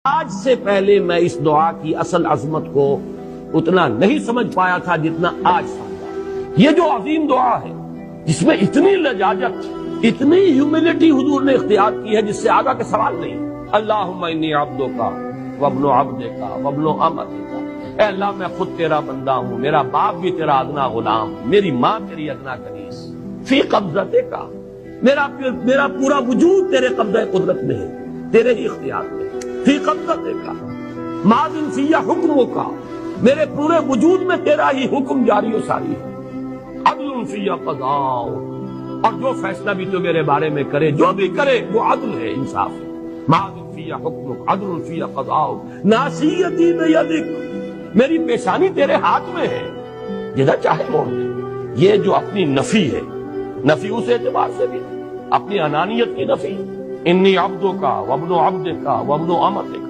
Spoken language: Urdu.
آج سے پہلے میں اس دعا کی اصل عظمت کو اتنا نہیں سمجھ پایا تھا جتنا آج سمجھا۔ یہ جو عظیم دعا ہے جس میں اتنی لجاجت، اتنی ہیوملٹی حضور نے اختیار کی ہے جس سے آگا کے سوال نہیں۔ اللہم انی عبدک وابن عبدک وابن امتک، اے اللہ میں خود تیرا بندہ ہوں، میرا باپ بھی تیرا ادنا غلام، میری ماں تیری ادنا کنیز، فی قبضتک، میرا پورا وجود تیرے قبضہ قدرت میں ہے، تیرے ہی اختیار میں، فی قبضتک ماضٍ فی حکمک، میرے پورے وجود میں تیرا ہی حکم جاری و ساری ہے، عدل فی قضاء، اور جو فیصلہ بھی تو میرے بارے میں کرے، جو بھی کرے وہ عدل ہے، انصاف ہے، ماضٍ فی حکمک عدل فی قضاء، ناصیتی بیدک، میری پیشانی تیرے ہاتھ میں ہے، جدھر چاہے موڑ دے۔ یہ جو اپنی نفی ہے، نفی اس اعتبار سے بھی اپنی انانیت کی نفی، انی عبدک وابن عبدک وابن امتک،